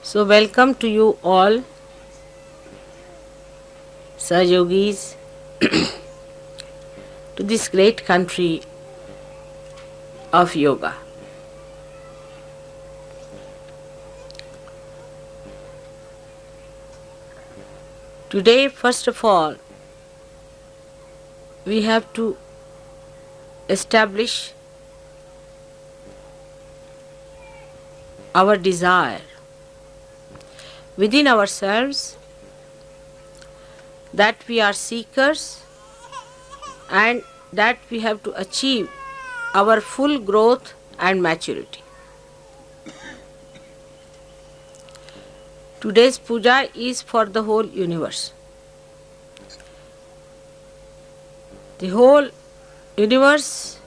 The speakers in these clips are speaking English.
So, welcome to you all, Sahayogis, to this great country of yoga. Today, first of all, we have to establish our desire within ourselves that we are seekers and that we have to achieve our full growth and maturity. Today's puja is for the whole universe. The whole universe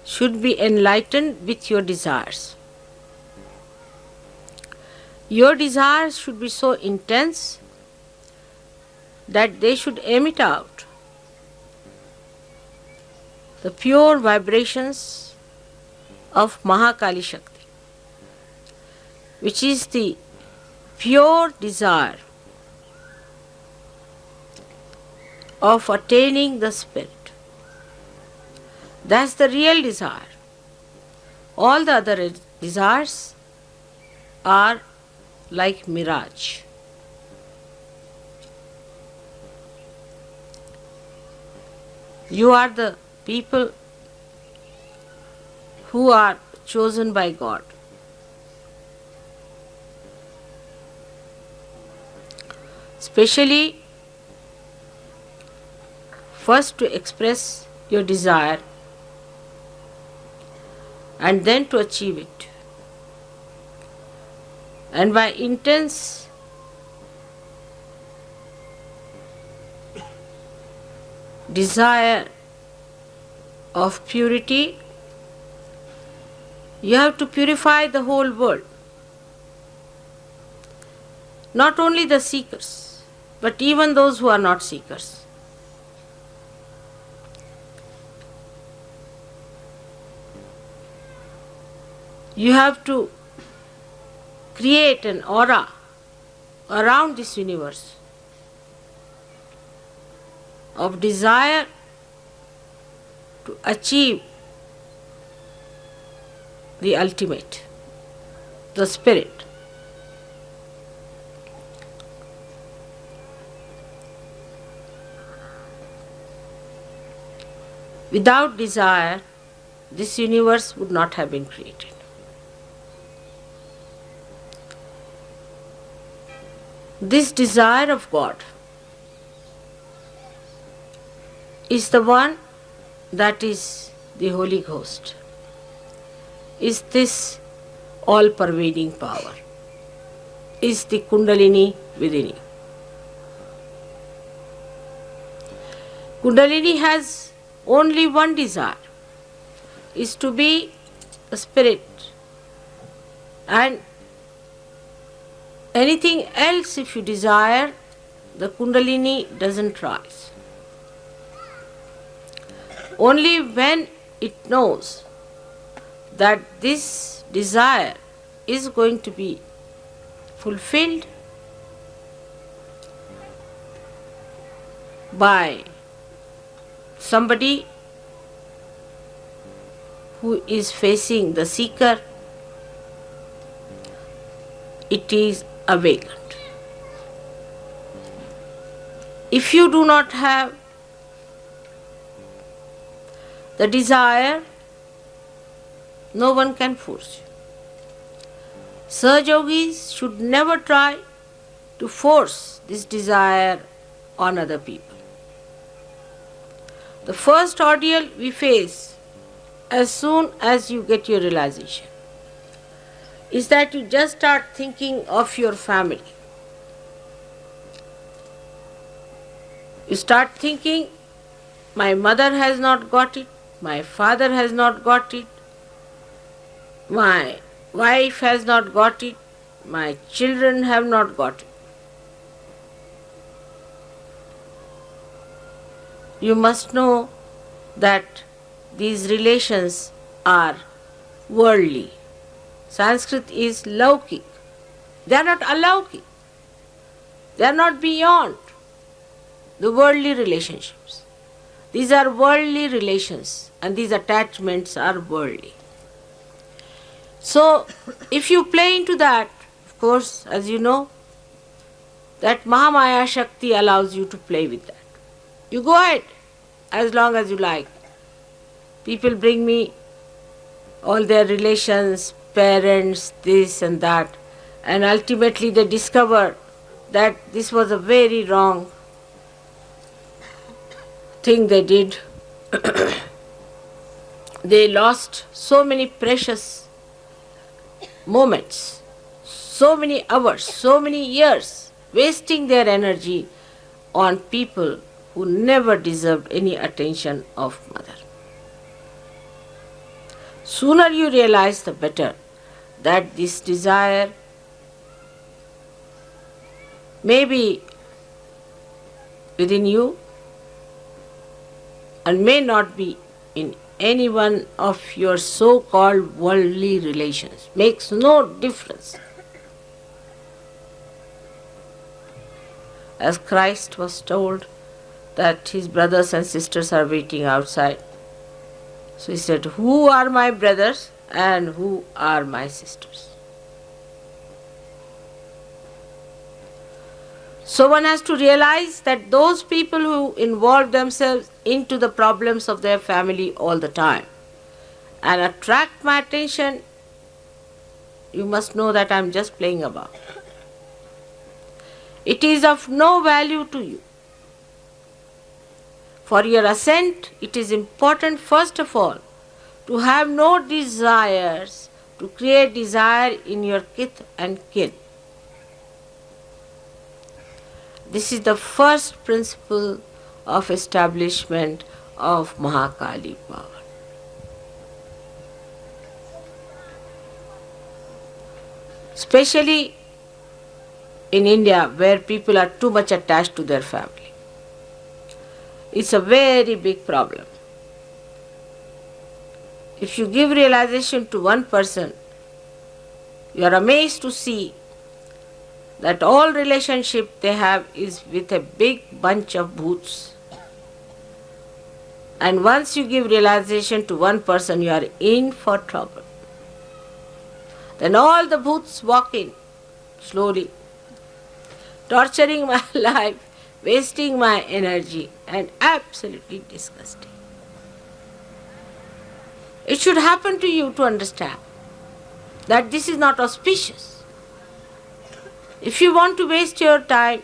should be enlightened with your desires. Your desires should be so intense that they should emit out the pure vibrations of Mahakali Shakti, which is the pure desire of attaining the spirit. That's the real desire. All the other desires are like mirage. You are the people who are chosen by God. Especially, first to express your desire and then to achieve it. And by intense desire of purity, you have to purify the whole world. Not only the seekers, but even those who are not seekers. You have to create an aura around this universe of desire to achieve the ultimate, the spirit. Without desire, this universe would not have been created. This desire of God is the one that is the Holy Ghost, is this all-pervading power, is the Kundalini within you. Kundalini has only one desire, is to be a spirit, and anything else if you desire, the Kundalini doesn't rise. Only when it knows that this desire is going to be fulfilled by somebody who is facing the seeker, it is awakened. If you do not have the desire, no one can force you. Sahayogis should never try to force this desire on other people. The first ordeal we face as soon as you get your realization is that you just start thinking of your family. You start thinking, my mother has not got it, my father has not got it, my wife has not got it, my children have not got it. You must know that these relations are worldly, Sanskrit is laukik. They are not alaukik. They are not beyond the worldly relationships. These are worldly relations and these attachments are worldly. So, if you play into that, of course, as you know, that Mahamaya Shakti allows you to play with that. You go ahead as long as you like. People bring me all their relations, parents, this and that, and ultimately they discover that this was a very wrong thing they did. They lost so many precious moments, so many hours, so many years, wasting their energy on people who never deserved any attention of mother. Sooner you realize, the better, that this desire may be within you and may not be in any one of your so-called worldly relations. Makes no difference. As Christ was told that his brothers and sisters are waiting outside, so he said, who are my brothers and who are my sisters? So one has to realize that those people who involve themselves into the problems of their family all the time and attract my attention, you must know that I am just playing about. It is of no value to you. For your ascent, it is important, first of all, to have no desires, to create desire in your kith and kin. This is the first principle of establishment of Mahakali power. Especially in India, where people are too much attached to their family. It's a very big problem. If you give realization to one person, you are amazed to see that all relationship they have is with a big bunch of bhoots. And once you give realization to one person, you are in for trouble. Then all the bhoots walk in slowly, torturing my life, wasting my energy, and absolutely disgusting. It should happen to you to understand that this is not auspicious. If you want to waste your time,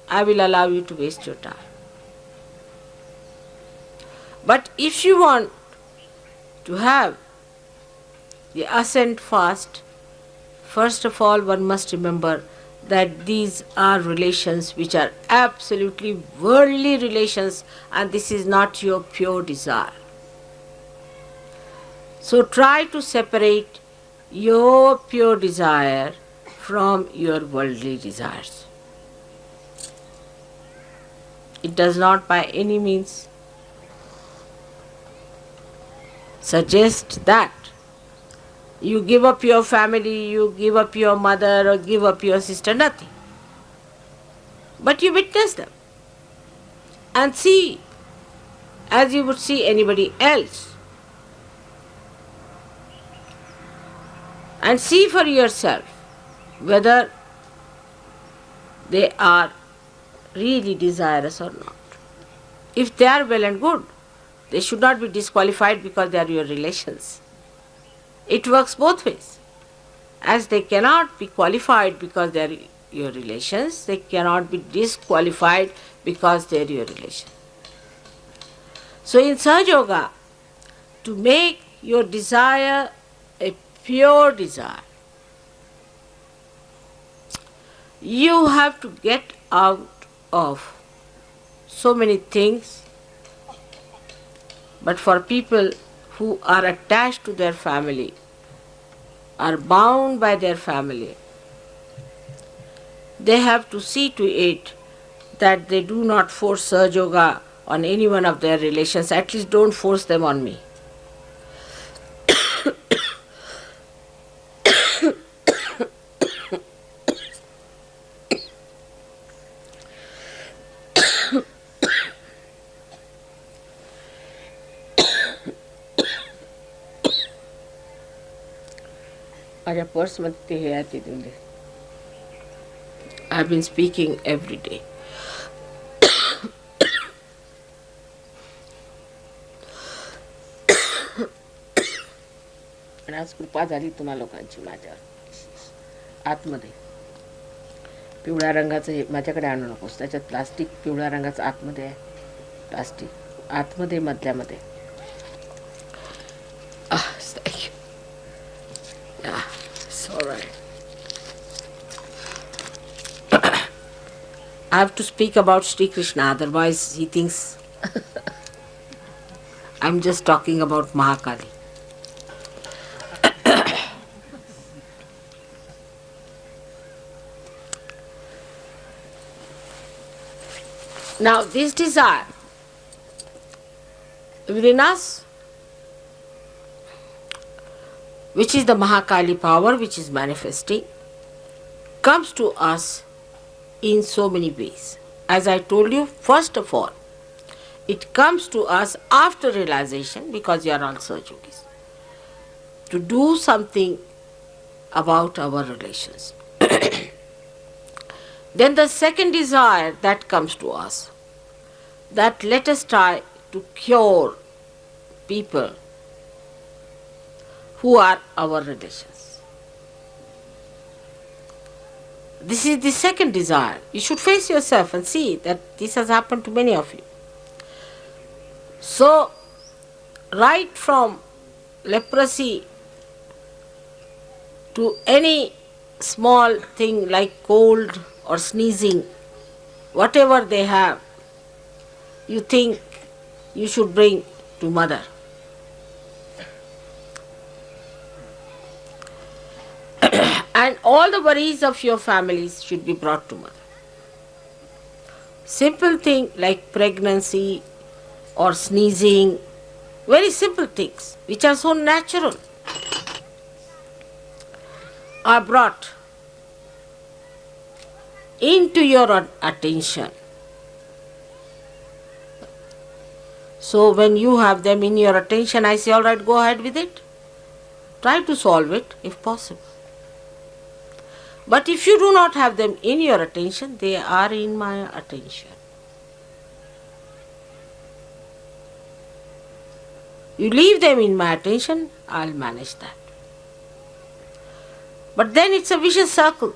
I will allow you to waste your time. But if you want to have the ascent fast, first of all, one must remember that these are relations which are absolutely worldly relations, and this is not your pure desire. So try to separate your pure desire from your worldly desires. It does not by any means suggest that you give up your family, you give up your mother or give up your sister, nothing. But you witness them and see as you would see anybody else. And see for yourself whether they are really desirous or not. If they are well and good, they should not be disqualified because they are your relations. It works both ways. As they cannot be qualified because they are your relations, they cannot be disqualified because they are your relations. So in Sahaja Yoga, to make your desire a pure desire, you have to get out of so many things. But for people who are attached to their family, are bound by their family, they have to see to it that they do not force Sahaja Yoga on any one of their relations. At least don't force them on me. माझ्या पर्समध्ये ते हे आहे ते देऊन दे. I have been speaking every day. आणि आज कृपा झाली तुम्हा लोकांची माझ्यावर. आतमध्ये पिवळ्या रंगाचं हे माझ्याकडे आणू नकोस. त्याच्यात प्लास्टिक पिवळ्या रंगाचं आतमध्ये आहे. प्लास्टिक आतमध्ये मधल्यामध्ये. Thank you. Yeah, it's all right. I have to speak about Shri Krishna, otherwise he thinks I'm just talking about Mahakali. Now, this desire within us, which is the Mahakali power which is manifesting, comes to us in so many ways. As I told you, first of all, it comes to us after realization, because you are all Saj Yogis, to do something about our relations. Then the second desire that comes to us, that let us try to cure people who are our relations. This is the second desire. You should face yourself and see that this has happened to many of you. So, right from leprosy to any small thing like cold or sneezing, whatever they have, you think you should bring to mother. And all the worries of your families should be brought to mother. Simple thing like pregnancy or sneezing, very simple things which are so natural, are brought into your attention. So when you have them in your attention, I say, all right, go ahead with it. Try to solve it if possible. But if you do not have them in your attention, they are in my attention. You leave them in my attention, I'll manage that. But then it's a vicious circle.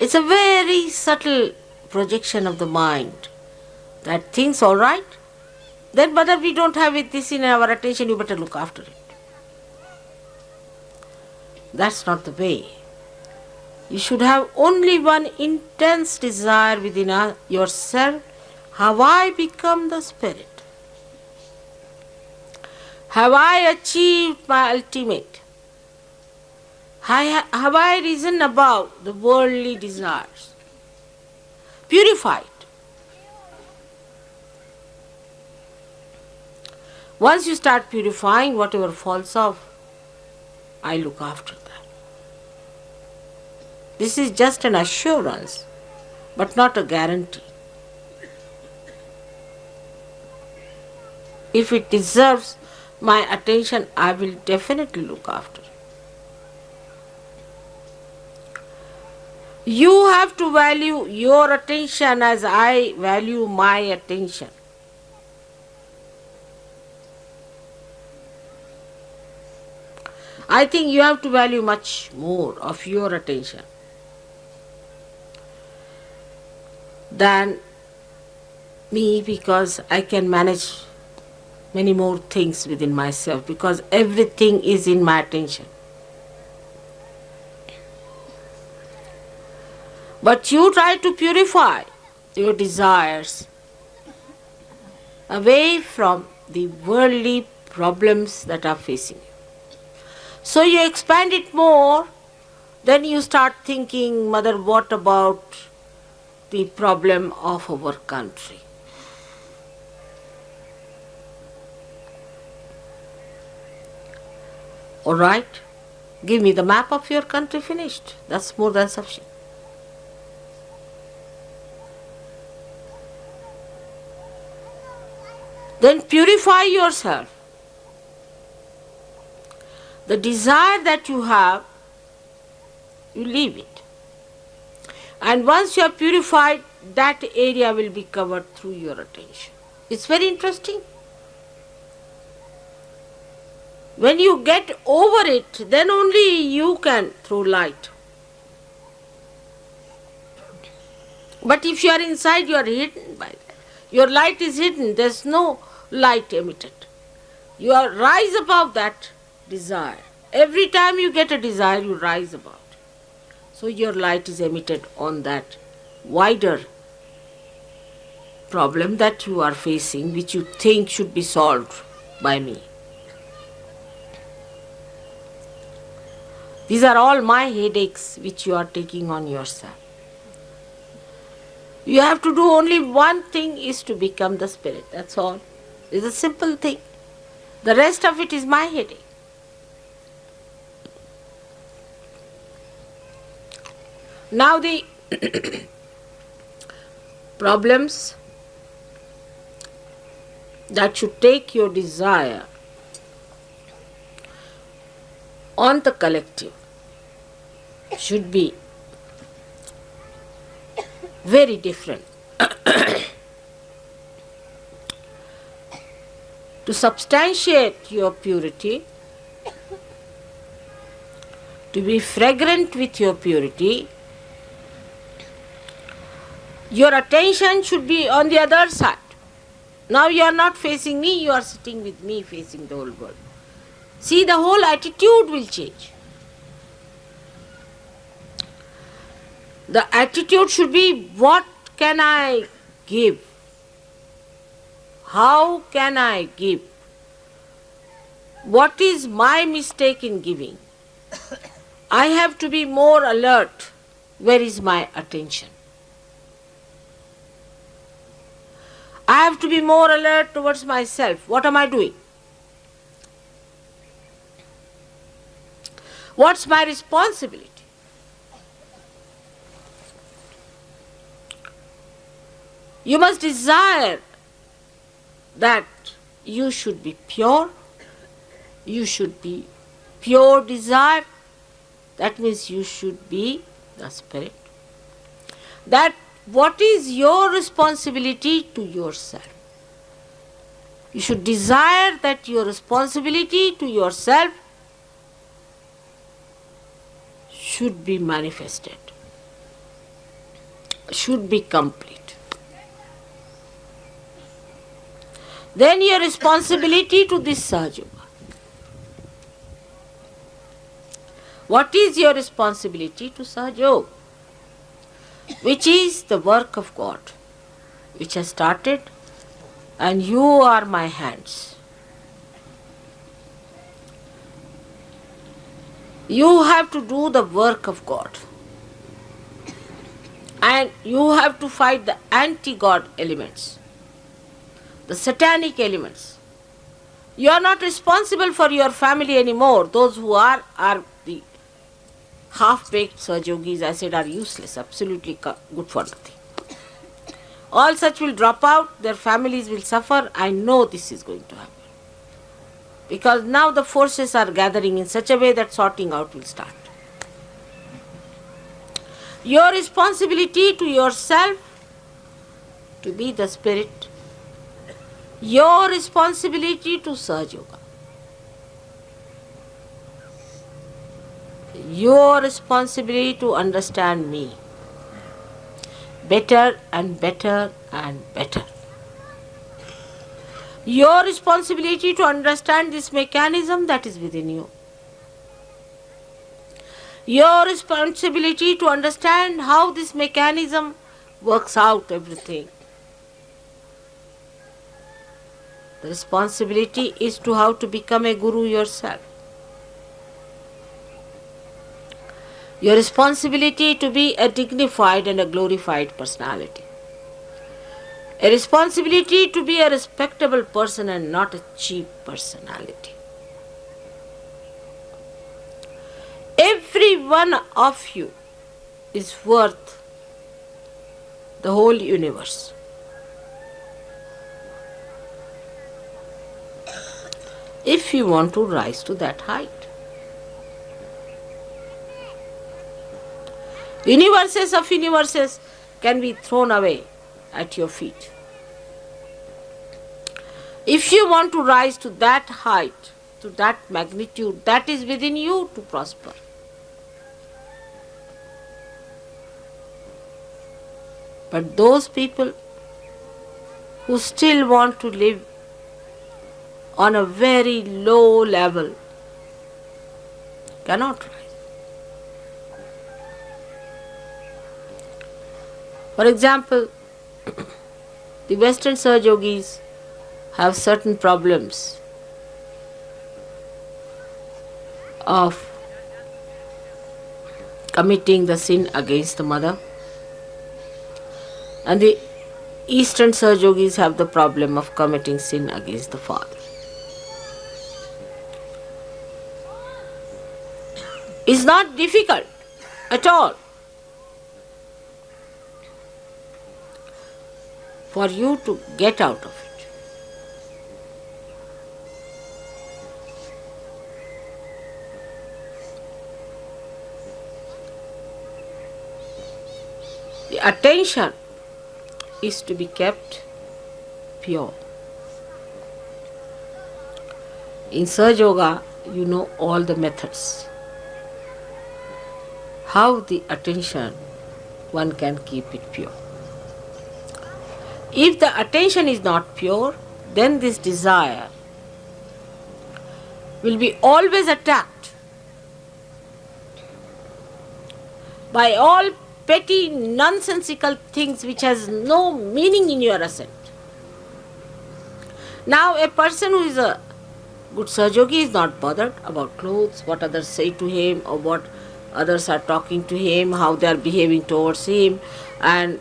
It's a very subtle projection of the mind that thinks, all right, then mother, we don't have it this in our attention, you better look after it. That's not the way. You should have only one intense desire within yourself. Have I become the spirit? Have I achieved my ultimate? Have I risen above the worldly desires? Purified. Once you start purifying, whatever falls off, I look after that. This is just an assurance, but not a guarantee. If it deserves my attention, I will definitely look after it. You have to value your attention as I value my attention. I think you have to value much more of your attention than me, because I can manage many more things within myself, because everything is in my attention. But you try to purify your desires away from the worldly problems that are facing you. So you expand it more, then you start thinking, mother, what about the problem of our country? All right, give me the map of your country, finished. That's more than sufficient. Then purify yourself. The desire that you have, you leave it. And once you are purified, that area will be covered through your attention. It's very interesting. When you get over it, then only you can throw light. But if you are inside, you are hidden by that. Your light is hidden, there is no light emitted. You are rise above that desire. Every time you get a desire, you rise above it. So your light is emitted on that wider problem that you are facing, which you think should be solved by me. These are all my headaches which you are taking on yourself. You have to do only one thing, is to become the spirit. That's all. It's a simple thing. The rest of it is my headache. Now the problems that should take your desire on the collective should be very different. To substantiate your purity, to be fragrant with your purity, your attention should be on the other side. Now you are not facing me, you are sitting with me facing the whole world. See, the whole attitude will change. The attitude should be, what can I give? How can I give? What is my mistake in giving? I have to be more alert. Where is my attention? I have to be more alert towards myself. What am I doing? What's my responsibility? You must desire that you should be pure. You should be pure desire. That means you should be the spirit. That what is your responsibility to yourself? You should desire that your responsibility to yourself should be manifested, should be complete. Then your responsibility to this Sahaja. What is your responsibility to Sahaja? Which is the work of God, which has started, and you are my hands. You have to do the work of God. And you have to fight the anti-God elements, the satanic elements. You are not responsible for your family anymore. Those who are the half-baked Sahajogis, I said, are useless, absolutely good for nothing. All such will drop out, their families will suffer. I know this is going to happen. Because now the forces are gathering in such a way that sorting out will start. Your responsibility to yourself to be the spirit. Your responsibility to Sahajoga. Your responsibility to understand me better and better and better. Your responsibility to understand this mechanism that is within you. Your responsibility to understand how this mechanism works out everything. The responsibility is to how to become a guru yourself. Your responsibility to be a dignified and a glorified personality. A responsibility to be a respectable person and not a cheap personality. Every one of you is worth the whole universe. If you want to rise to that height. Universes of universes can be thrown away at your feet. If you want to rise to that height, to that magnitude, that is within you to prosper. But those people who still want to live on a very low level cannot rise. For example, the Western Sahaja Yogis have certain problems of committing the sin against the mother, and the Eastern Sahaja Yogis have the problem of committing sin against the father. It's not difficult at all for you to get out of it. The attention is to be kept pure. In Sahaja Yoga, you know all the methods. How the attention one can keep it pure. If the attention is not pure, then this desire will be always attacked by all petty nonsensical things which has no meaning in your ascent. Now a person who is a good Sahaja Yogi is not bothered about clothes, what others say to him, or what others are talking to him, how they are behaving towards him, and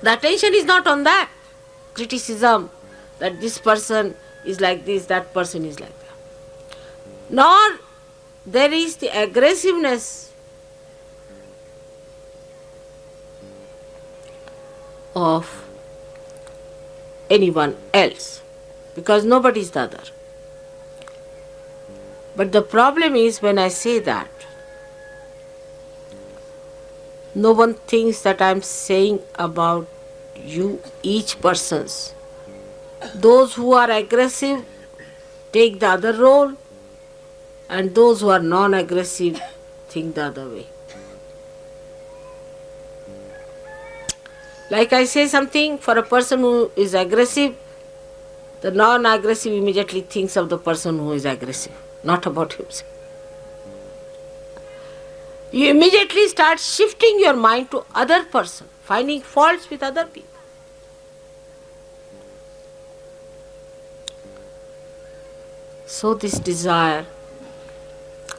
the attention is not on that. Criticism, that this person is like this, that person is like that. Nor there is the aggressiveness of anyone else, because nobody is the other. But the problem is, when I say that, no one thinks that I am saying about you, each person's. Those who are aggressive take the other role, and those who are non-aggressive think the other way. Like I say something, for a person who is aggressive, the non-aggressive immediately thinks of the person who is aggressive, not about himself. You immediately start shifting your mind to other person, finding faults with other people. So this desire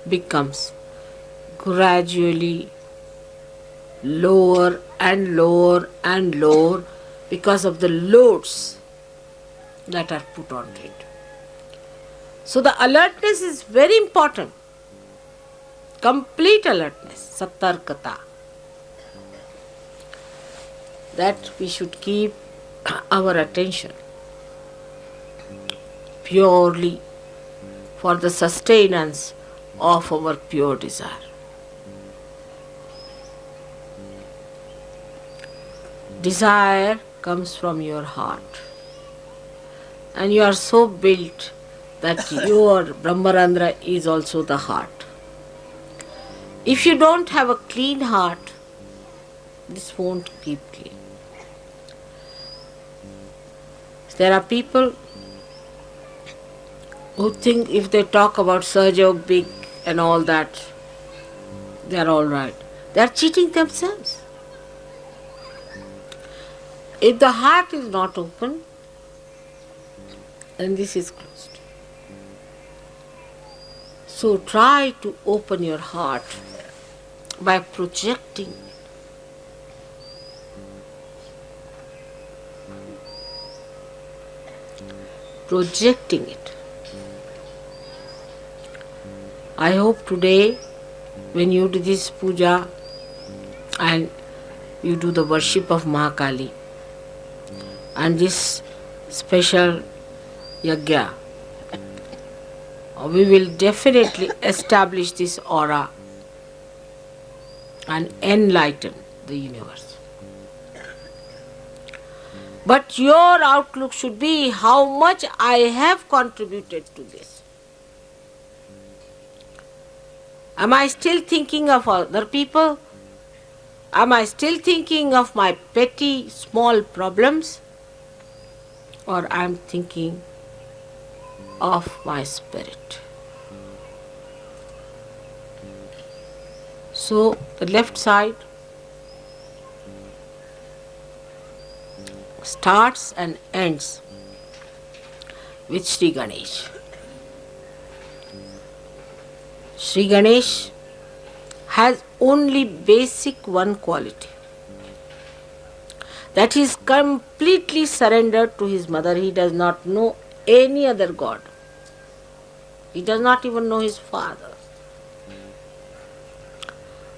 becomes gradually lower and lower and lower because of the loads that are put onto it. So the alertness is very important. Complete alertness, satarkata. That we should keep our attention purely for the sustenance of our pure desire. Desire comes from your heart, and you are so built that your Brahmarandra is also the heart. If you don't have a clean heart, this won't keep clean. There are people who think if they talk about Sahaja Yoga big and all that, they are all right. They are cheating themselves. If the heart is not open, then this is closed. So try to open your heart by projecting. Projecting it. I hope today, when you do this puja and you do the worship of Mahakali and this special yajna, we will definitely establish this aura and enlighten the universe. But your outlook should be how much I have contributed to this. Am I still thinking of other people? Am I still thinking of my petty small problems? Or I am thinking of my spirit? So the left side starts and ends with Shri Ganesh. Shri Ganesh has only basic one quality, that he is completely surrendered to his mother. He does not know any other god. He does not even know his father.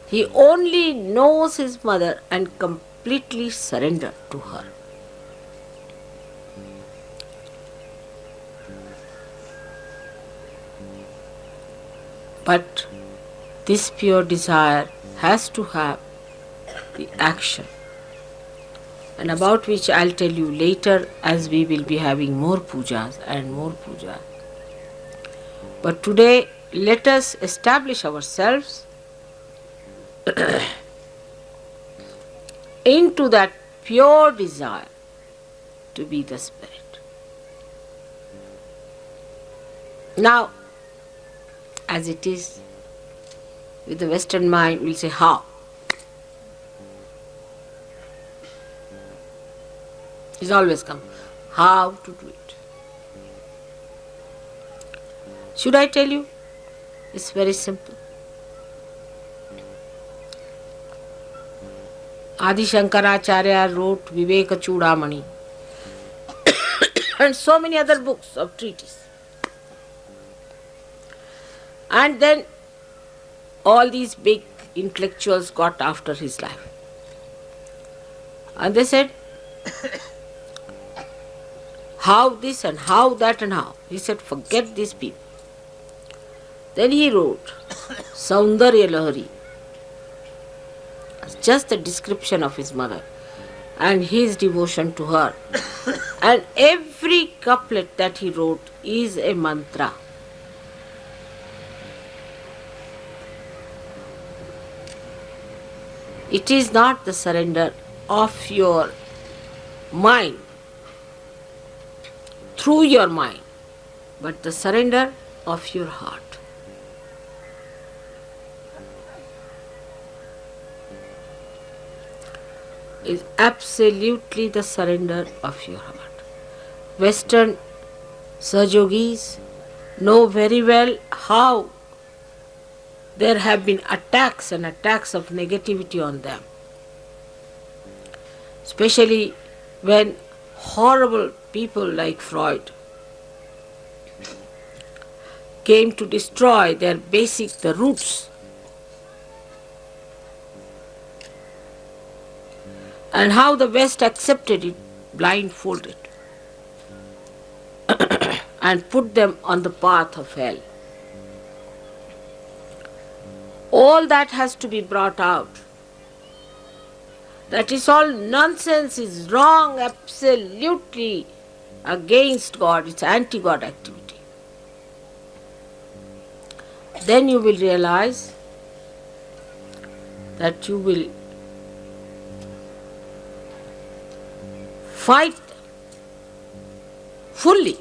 He only knows his mother and completely surrendered to her. But this pure desire has to have the action, and about which I'll tell you later, as we will be having more pujas and more pujas. But today, let us establish ourselves into that pure desire to be the Spirit. Now, as it is with the Western mind, we'll say how. It's always come. How to do it. Should I tell you? It's very simple. Adi Shankaracharya wrote Viveka Chudamani and so many other books of treatises. And then all these big intellectuals got after his life. And they said, how this and how that and how. He said, forget these people. Then he wrote Saundarya Lahari, just a description of his mother and his devotion to her. And every couplet that he wrote is a mantra. It is not the surrender of your mind, through your mind, but the surrender of your heart. Is absolutely the surrender of your heart. Western Sahajogis know very well how there have been attacks and attacks of negativity on them. Especially when horrible people like Freud came to destroy their basic, the roots. And how the West accepted it, blindfolded, and put them on the path of hell. All that has to be brought out. That is all nonsense, is wrong, absolutely against God, it's anti-God activity. Then you will realize that you will fight fully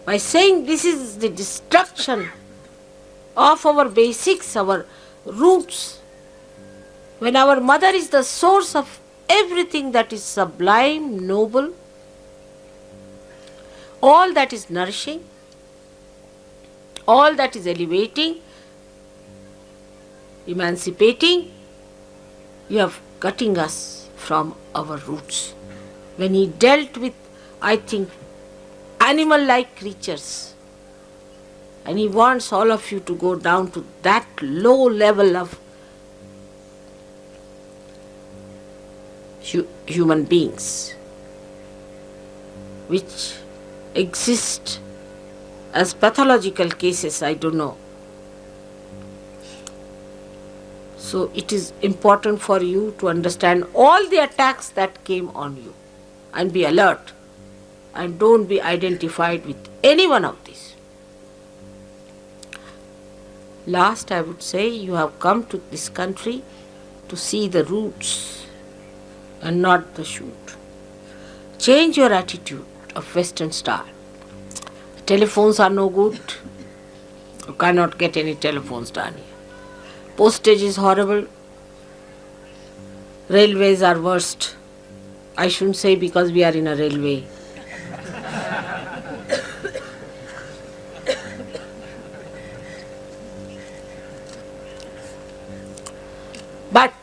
by saying this is the destruction of our basics, our roots. When our mother is the source of everything that is sublime, noble, all that is nourishing, all that is elevating, emancipating, you are cutting us from our roots. When he dealt with, I think, animal-like creatures, and he wants all of you to go down to that low level of human beings, which exist as pathological cases, I don't know. So it is important for you to understand all the attacks that came on you and be alert and don't be identified with any one of these. Last, I would say you have come to this country to see the roots and not the shoot. Change your attitude of Western style. Telephones are no good. You cannot get any telephones done here. Postage is horrible. Railways are worst. I shouldn't say because we are in a railway. But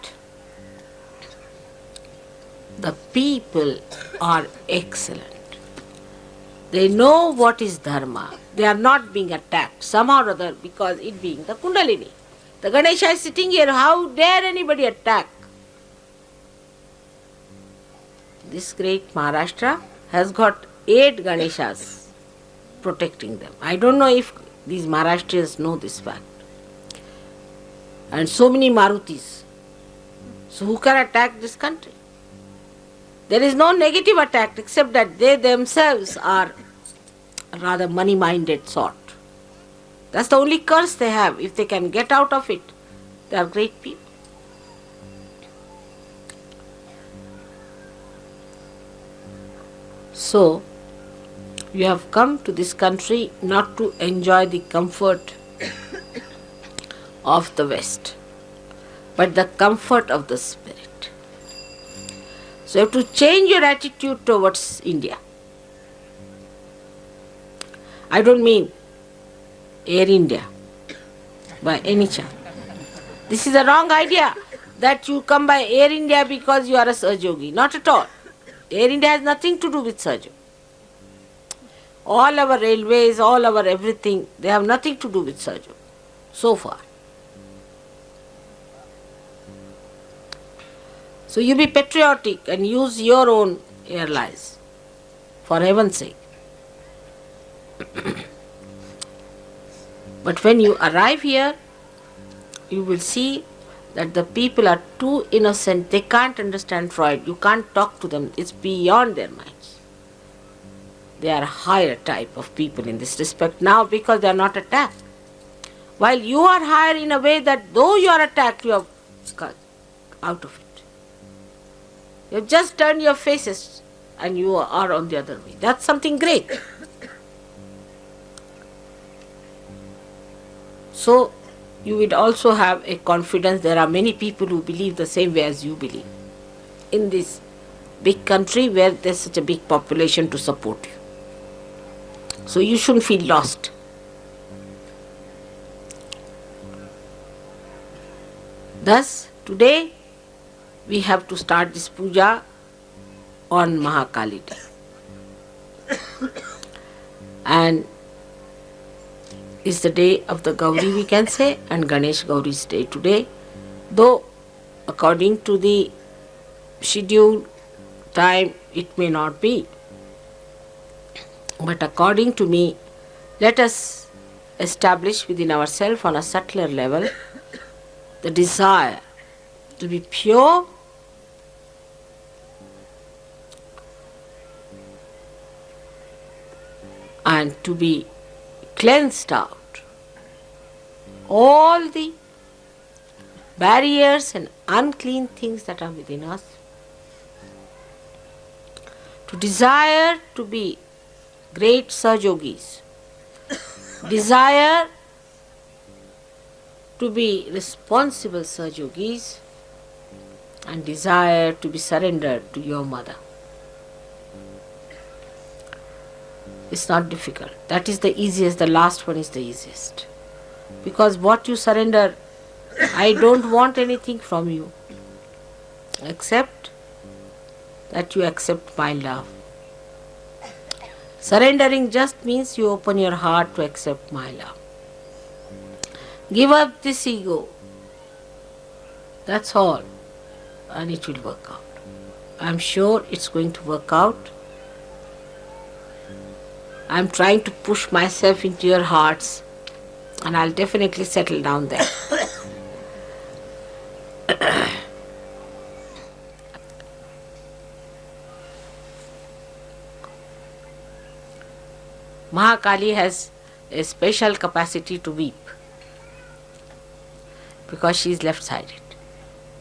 the people are excellent. They know what is dharma. They are not being attacked somehow or other because it being the Kundalini. The Ganesha is sitting here. How dare anybody attack? This great Maharashtra has got 8 Ganeshas protecting them. I don't know if these Maharashtrians know this fact. And so many Marutis. So who can attack this country? There is no negative attack except that they themselves are a rather money-minded sort. That's the only curse they have. If they can get out of it, they are great people. So, you have come to this country not to enjoy the comfort of the West, but the comfort of the spirit. So you have to change your attitude towards India. I don't mean Air India by any chance. This is a wrong idea that you come by Air India because you are a Sahajogi. Not at all. Air India has nothing to do with Sahajogi. All our railways, all our everything, they have nothing to do with Sahajogi so far. So you be patriotic and use your own airlines, for heaven's sake. But when you arrive here, you will see that the people are too innocent. They can't understand Freud. You can't talk to them. It's beyond their minds. They are a higher type of people in this respect now because they are not attacked. While you are higher in a way that though you are attacked, you have got out of it. You have just turned your faces and you are on the other way. That's something great. So, you would also have a confidence. There are many people who believe the same way as you believe in this big country where there's such a big population to support you. So, you shouldn't feel lost. Thus, today we have to start this puja on Mahakali day. And is the day of the Gauri, we can say, and Ganesh Gauri's day today. Though according to the scheduled time it may not be. But according to me, let us establish within ourselves on a subtler level the desire to be pure and to be cleansed out all the barriers and unclean things that are within us, to desire to be great Sahajogis, desire to be responsible Sahajogis, and desire to be surrendered to your mother. It's not difficult. That is the easiest. The last one is the easiest. Because what you surrender, I don't want anything from you except that you accept my love. Surrendering just means you open your heart to accept my love. Give up this ego. That's all. And it will work out. I'm sure it's going to work out. I'm trying to push myself into your hearts and I'll definitely settle down there. Mahakali has a special capacity to weep because she is left-sided.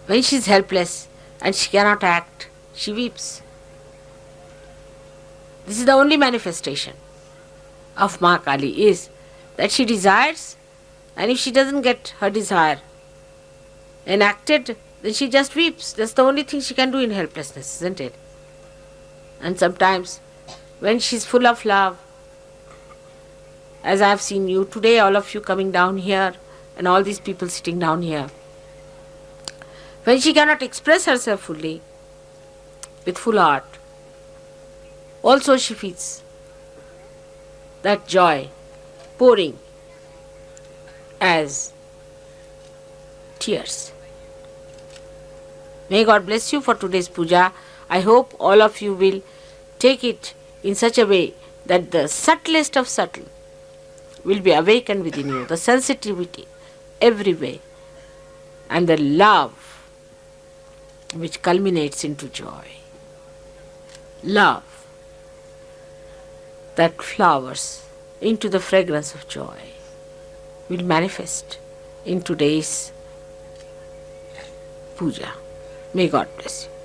When she is helpless and she cannot act, she weeps. This is the only manifestation of Mahakali, is that she desires, and if she doesn't get her desire enacted, then she just weeps. That's the only thing she can do in helplessness, isn't it? And sometimes when she's full of love, as I have seen you today, all of you coming down here and all these people sitting down here, when she cannot express herself fully, with full heart, also she feels that joy pouring as tears. May God bless you for today's puja. I hope all of you will take it in such a way that the subtlest of subtle will be awakened within you, the sensitivity every way, and the love which culminates into joy. Love that flowers into the fragrance of joy will manifest in today's puja. May God bless you.